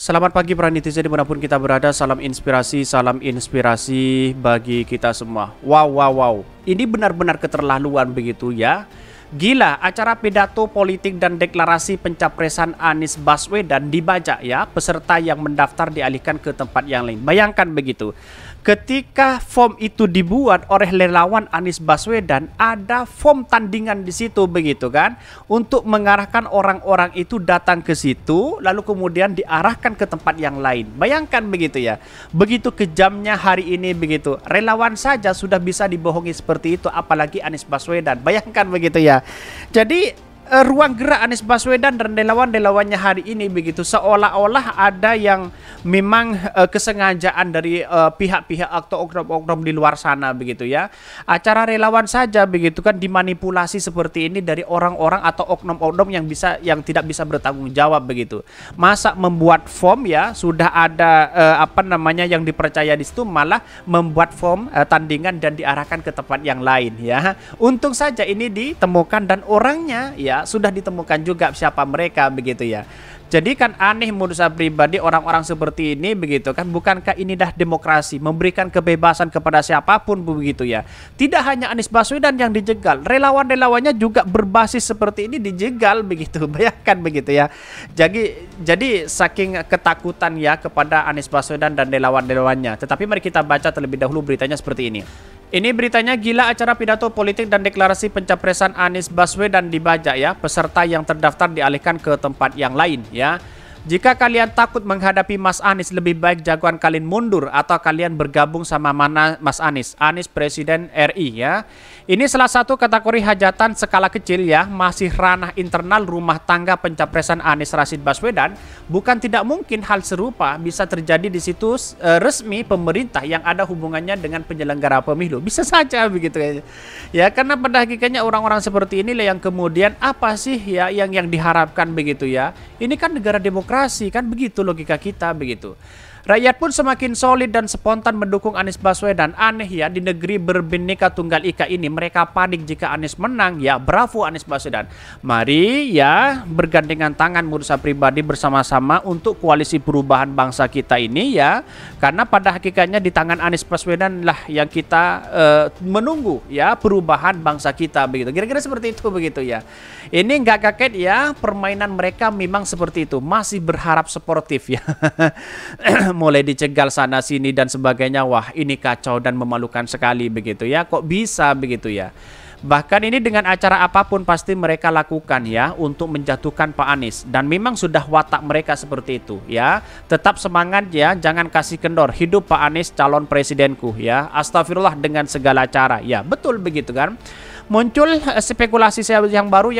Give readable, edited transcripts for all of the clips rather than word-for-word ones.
Selamat pagi para netizen dimanapun kita berada, salam inspirasi bagi kita semua. Wow. Ini benar-benar keterlaluan begitu ya. Gila, acara pidato politik dan deklarasi pencapresan Anies Baswedan dibajak ya, peserta yang mendaftar dialihkan ke tempat yang lain. Bayangkan begitu. Ketika form itu dibuat oleh relawan Anies Baswedan, ada form tandingan di situ begitu kan, untuk mengarahkan orang-orang itu datang ke situ, lalu kemudian diarahkan ke tempat yang lain. Bayangkan begitu ya, begitu kejamnya hari ini begitu. Relawan saja sudah bisa dibohongi seperti itu, apalagi Anies Baswedan. Bayangkan begitu ya. Jadi ruang gerak Anies Baswedan dan relawan-relawannya hari ini begitu seolah-olah ada yang memang kesengajaan dari pihak-pihak atau oknum-oknum di luar sana begitu ya. Acara relawan saja begitu kan dimanipulasi seperti ini dari orang-orang atau oknum-oknum yang tidak bisa bertanggung jawab begitu. Masa membuat form ya sudah ada yang dipercaya di situ, malah membuat form tandingan dan diarahkan ke tempat yang lain ya. Untung saja ini ditemukan dan orangnya ya sudah ditemukan juga siapa mereka begitu ya. Jadi kan aneh menurut saya pribadi orang-orang seperti ini begitu kan. Bukankah ini dah demokrasi, memberikan kebebasan kepada siapapun begitu ya. Tidak hanya Anies Baswedan yang dijegal, relawan-relawannya juga berbasis seperti ini dijegal begitu. Bayangkan begitu ya. Jadi saking ketakutan ya kepada Anies Baswedan dan relawan-relawannya. Tetapi mari kita baca terlebih dahulu beritanya seperti ini. Ini beritanya, gila acara pidato politik dan deklarasi pencapresan Anies Baswedan dibajak ya. Peserta yang terdaftar dialihkan ke tempat yang lain ya. Jika kalian takut menghadapi Mas Anies, lebih baik jagoan kalian mundur atau kalian bergabung sama mana Mas Anies. Anies Presiden RI ya. Ini salah satu kategori hajatan skala kecil ya, masih ranah internal rumah tangga pencapresan Anies Rashid Baswedan. Bukan tidak mungkin hal serupa bisa terjadi di situs resmi pemerintah yang ada hubungannya dengan penyelenggara pemilu. Bisa saja begitu ya. Karena pada hakikatnya orang-orang seperti inilah yang kemudian apa sih ya yang diharapkan begitu ya. Ini kan negara demokrasi kan, begitu logika kita begitu. Rakyat pun semakin solid dan spontan mendukung Anies Baswedan. Aneh ya, di negeri berbineka tunggal ika ini mereka panik jika Anies menang ya. Bravo Anies Baswedan. Mari ya bergandengan tangan menurut saya pribadi bersama-sama untuk koalisi perubahan bangsa kita ini ya. Karena pada hakikatnya di tangan Anies Baswedan lah yang kita menunggu ya perubahan bangsa kita begitu. Kira-kira seperti itu begitu ya. Ini nggak kaget ya, permainan mereka memang seperti itu. Masih berharap sportif ya. Mulai dicegal sana sini dan sebagainya. Wah, ini kacau dan memalukan sekali begitu ya. Kok bisa begitu ya? Bahkan ini dengan acara apapun pasti mereka lakukan ya untuk menjatuhkan Pak Anies. Dan memang sudah watak mereka seperti itu ya. Tetap semangat ya, jangan kasih kendor. Hidup Pak Anies calon presidenku ya. Astagfirullah dengan segala cara. Ya, betul begitu kan. Muncul spekulasi yang baru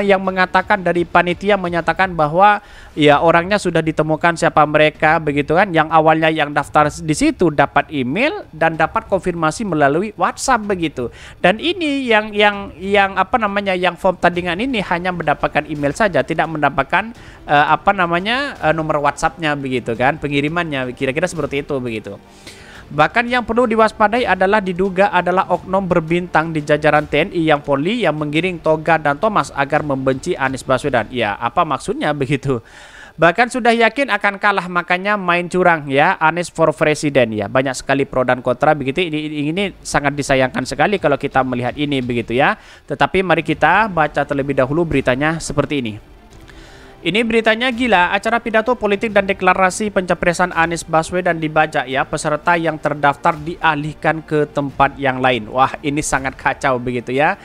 yang mengatakan dari panitia menyatakan bahwa ya orangnya sudah ditemukan siapa mereka begitu kan, yang awalnya yang daftar di situ dapat email dan dapat konfirmasi melalui WhatsApp begitu. Dan ini yang yang form tandingan ini hanya mendapatkan email saja, tidak mendapatkan nomor WhatsApp-nya begitu kan, pengirimannya kira-kira seperti itu begitu. Bahkan yang perlu diwaspadai adalah diduga adalah oknum berbintang di jajaran TNI yang Polri yang menggiring Toga dan Thomas agar membenci Anies Baswedan. Ya, apa maksudnya begitu? Bahkan sudah yakin akan kalah, makanya main curang ya, Anies for Presiden ya. Banyak sekali pro dan kontra begitu. Ini sangat disayangkan sekali kalau kita melihat ini begitu ya. Tetapi mari kita baca terlebih dahulu beritanya seperti ini. Ini beritanya, gila acara pidato politik dan deklarasi pencapresan Anies Baswedan dibajak ya. Peserta yang terdaftar dialihkan ke tempat yang lain. Wah, ini sangat kacau begitu ya.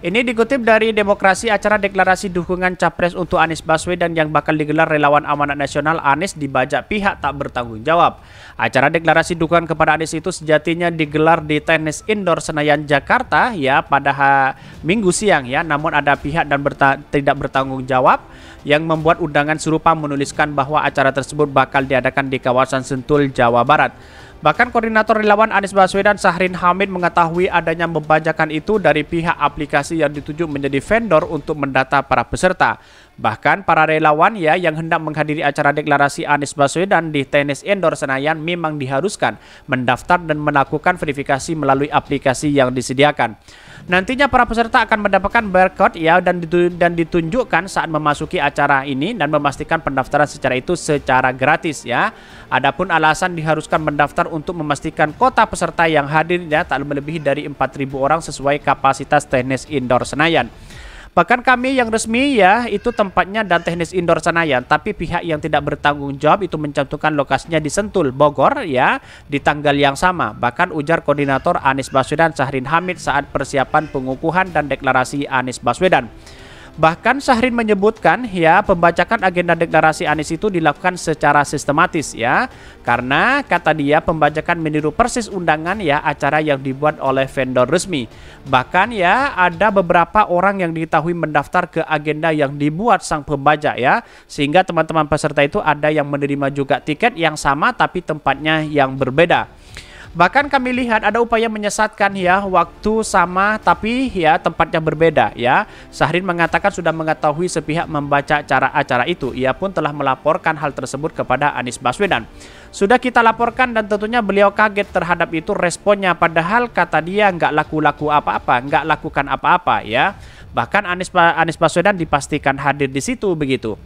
Ini dikutip dari Demokrasi, acara deklarasi dukungan capres untuk Anies Baswedan yang bakal digelar relawan Amanat Nasional Anies dibajak pihak tak bertanggung jawab. Acara deklarasi dukungan kepada Anies itu sejatinya digelar di Tenis Indoor Senayan Jakarta ya pada Minggu siang ya. Namun ada pihak dan tidak bertanggung jawab yang membuat undangan serupa menuliskan bahwa acara tersebut bakal diadakan di kawasan Sentul, Jawa Barat. Bahkan koordinator relawan Anies Baswedan Syahrin Hamid mengetahui adanya pembajakan itu dari pihak aplikasi yang dituju menjadi vendor untuk mendata para peserta. Bahkan para relawan ya yang hendak menghadiri acara deklarasi Anies Baswedan di Tenis Indoor Senayan memang diharuskan mendaftar dan melakukan verifikasi melalui aplikasi yang disediakan. Nantinya para peserta akan mendapatkan barcode ya dan ditunjukkan saat memasuki acara ini dan memastikan pendaftaran secara gratis ya. Adapun alasan diharuskan mendaftar untuk memastikan kota peserta yang hadir ya tak melebihi dari 4.000 orang sesuai kapasitas tenis indoor Senayan. Bahkan kami yang resmi ya itu tempatnya dan teknis indoor Senayan, tapi pihak yang tidak bertanggung jawab itu mencantumkan lokasinya di Sentul, Bogor ya di tanggal yang sama. Bahkan ujar koordinator Anies Baswedan Syahrin Hamid saat persiapan pengukuhan dan deklarasi Anies Baswedan. Bahkan Syahrin menyebutkan ya pembacakan agenda deklarasi Anies itu dilakukan secara sistematis ya. Karena kata dia pembacakan meniru persis undangan ya acara yang dibuat oleh vendor resmi. Bahkan ya ada beberapa orang yang diketahui mendaftar ke agenda yang dibuat sang pembaca ya. Sehingga teman-teman peserta itu ada yang menerima juga tiket yang sama tapi tempatnya yang berbeda. Bahkan kami lihat ada upaya menyesatkan ya waktu sama tapi ya tempatnya berbeda ya. Syahrin mengatakan sudah mengetahui sepihak membaca acara itu. Ia pun telah melaporkan hal tersebut kepada Anies Baswedan. Sudah kita laporkan dan tentunya beliau kaget terhadap itu responnya. Padahal kata dia nggak laku-laku apa-apa, nggak lakukan apa-apa ya. Bahkan Anies Baswedan dipastikan hadir di situ begitu.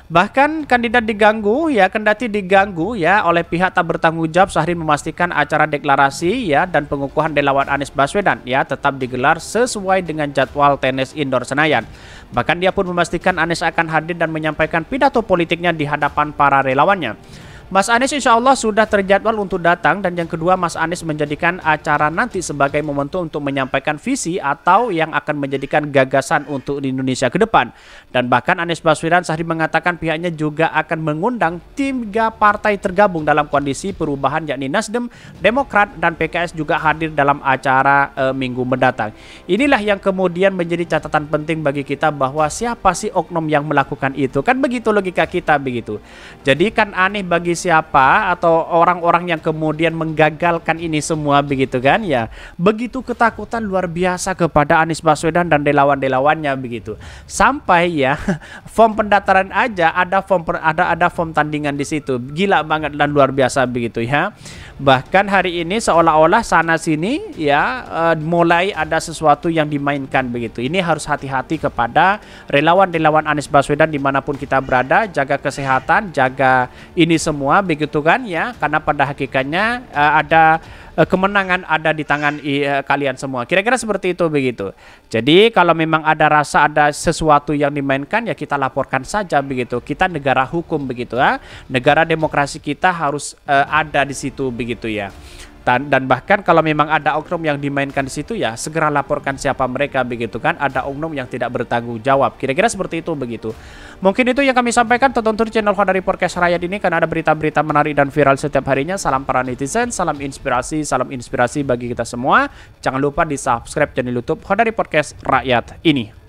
Bahkan kandidat diganggu ya, kendati diganggu ya oleh pihak tak bertanggung jawab, Syahrin memastikan acara deklarasi ya dan pengukuhan relawan Anies Baswedan ya tetap digelar sesuai dengan jadwal tenis indoor Senayan. Bahkan dia pun memastikan Anies akan hadir dan menyampaikan pidato politiknya di hadapan para relawannya. Mas Anies insya Allah sudah terjadwal untuk datang, dan yang kedua Mas Anies menjadikan acara nanti sebagai momentum untuk menyampaikan visi atau yang akan menjadikan gagasan untuk Indonesia ke depan. Dan bahkan Anies Baswedan Syahrin mengatakan pihaknya juga akan mengundang 3 partai tergabung dalam koalisi perubahan yakni Nasdem, Demokrat, dan PKS juga hadir dalam acara minggu mendatang. Inilah yang kemudian menjadi catatan penting bagi kita bahwa siapa sih oknum yang melakukan itu, kan begitu logika kita begitu. Jadi kan aneh bagi siapa atau orang-orang yang kemudian menggagalkan ini semua begitu kan ya. Begitu ketakutan luar biasa kepada Anies Baswedan dan relawan-relawannya begitu. Sampai ya form pendaftaran aja ada form tandingan di situ. Gila banget dan luar biasa begitu ya. Bahkan hari ini seolah-olah sana sini ya mulai ada sesuatu yang dimainkan begitu. Ini harus hati-hati kepada relawan-relawan Anies Baswedan dimanapun kita berada, jaga kesehatan, jaga ini semua begitu kan ya, karena pada hakikatnya ada kemenangan ada di tangan kalian semua. Kira-kira seperti itu begitu. Jadi kalau memang ada rasa ada sesuatu yang dimainkan ya kita laporkan saja begitu. Kita negara hukum begitu ya. Negara demokrasi kita harus ada di situ begitu ya. Dan bahkan kalau memang ada oknum yang dimainkan di situ ya segera laporkan siapa mereka begitu kan. Ada oknum yang tidak bertanggung jawab. Kira-kira seperti itu begitu. Mungkin itu yang kami sampaikan. Tonton channel Khodari Podcast Rakyat ini karena ada berita-berita menarik dan viral setiap harinya. Salam para netizen, salam inspirasi bagi kita semua. Jangan lupa di subscribe channel YouTube Khodari Podcast Rakyat ini.